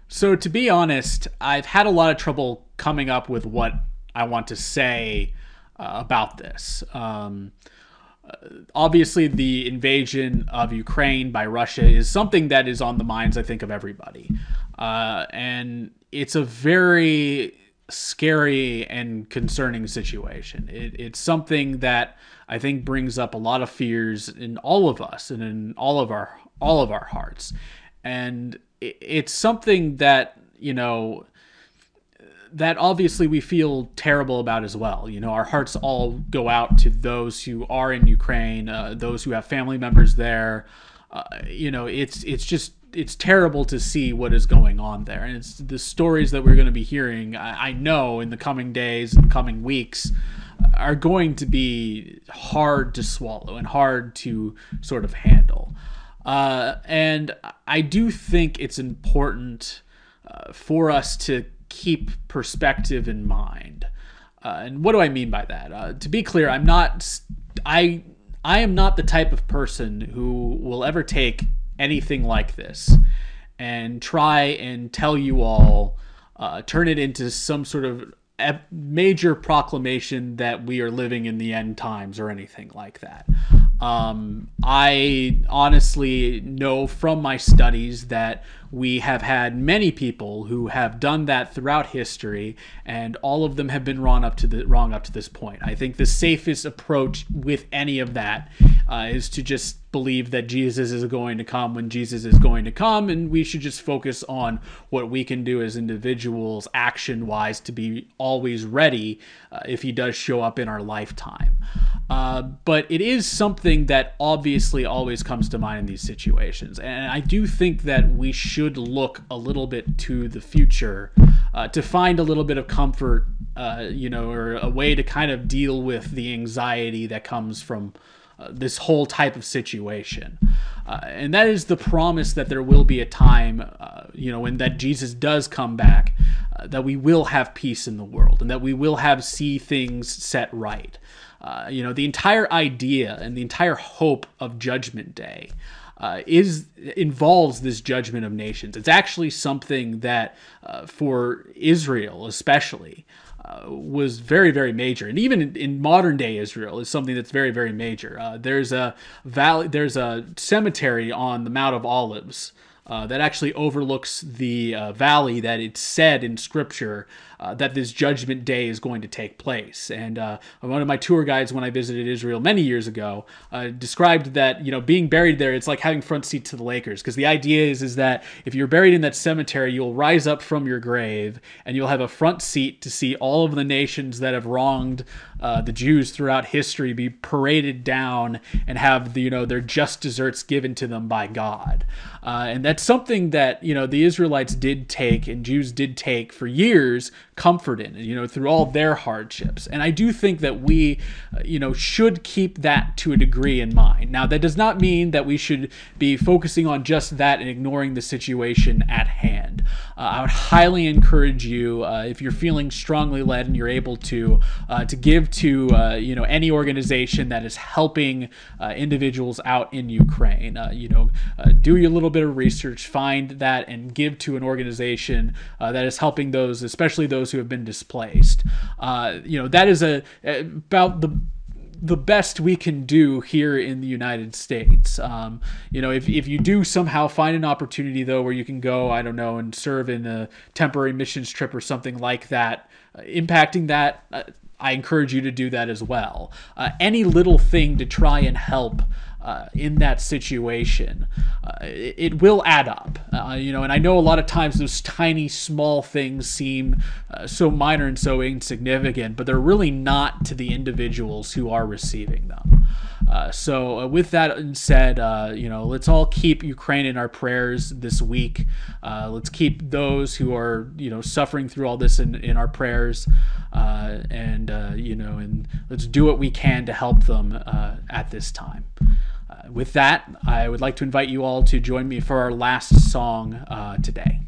So to be honest, I've had a lot of trouble coming up with what I want to say about this. Obviously, the invasion of Ukraine by Russia is something that is on the minds, I think, of everybody. And it's a very scary and concerning situation. It's something that I think brings up a lot of fears in all of us and in all of our hearts. And it's something that, that obviously we feel terrible about as well. Our hearts all go out to those who are in Ukraine, those who have family members there. It's terrible to see what is going on there, and it's the stories that we're going to be hearing. I know in the coming days and coming weeks are going to be hard to swallow and hard to sort of handle. And I do think it's important for us to keep perspective in mind. And what do I mean by that? To be clear, I am not the type of person who will ever take anything like this and try and tell you all, turn it into some sort of major proclamation that we are living in the end times or anything like that. I honestly know from my studies that we have had many people who have done that throughout history, and all of them have been wrong up to this point. I think the safest approach with any of that is to just believe that Jesus is going to come when Jesus is going to come, and we should just focus on what we can do as individuals action-wise to be always ready if he does show up in our lifetime. But it is something that obviously always comes to mind in these situations. And I do think that we should look a little bit to the future to find a little bit of comfort, or a way to kind of deal with the anxiety that comes from this whole type of situation. And that is the promise that there will be a time, when that Jesus does come back, that we will have peace in the world and that we will see things set right. The entire idea and the entire hope of Judgment Day involves this judgment of nations. It's actually something that, for Israel especially, was very, very major, and even in modern day Israel is something that's very, very major. There's a cemetery on the Mount of Olives that actually overlooks the valley that it's said in Scripture that this Judgment Day is going to take place. And one of my tour guides when I visited Israel many years ago described that, being buried there, it's like having front seat to the Lakers, because the idea is that if you're buried in that cemetery, you'll rise up from your grave and you'll have a front seat to see all of the nations that have wronged the Jews throughout history be paraded down and have their just desserts given to them by God. And that's something that, the Israelites did take and Jews did take for years comfort in, through all their hardships. And I do think that we, should keep that to a degree in mind. Now, that does not mean that we should be focusing on just that and ignoring the situation at hand. I would highly encourage you, if you're feeling strongly led and you're able to give to, any organization that is helping individuals out in Ukraine. Do your little bit of research, find that, and give to an organization that is helping those, especially those who have been displaced. That is about the best we can do here in the United States. If you do somehow find an opportunity, though, where you can go, I don't know, and serve in a temporary missions trip or something like that, impacting that, I encourage you to do that as well. Any little thing to try and help in that situation, it will add up. And I know a lot of times those tiny, small things seem so minor and so insignificant, but they're really not to the individuals who are receiving them. So with that said, let's all keep Ukraine in our prayers this week. Let's keep those who are, suffering through all this in our prayers. And let's do what we can to help them at this time. With that, I would like to invite you all to join me for our last song today.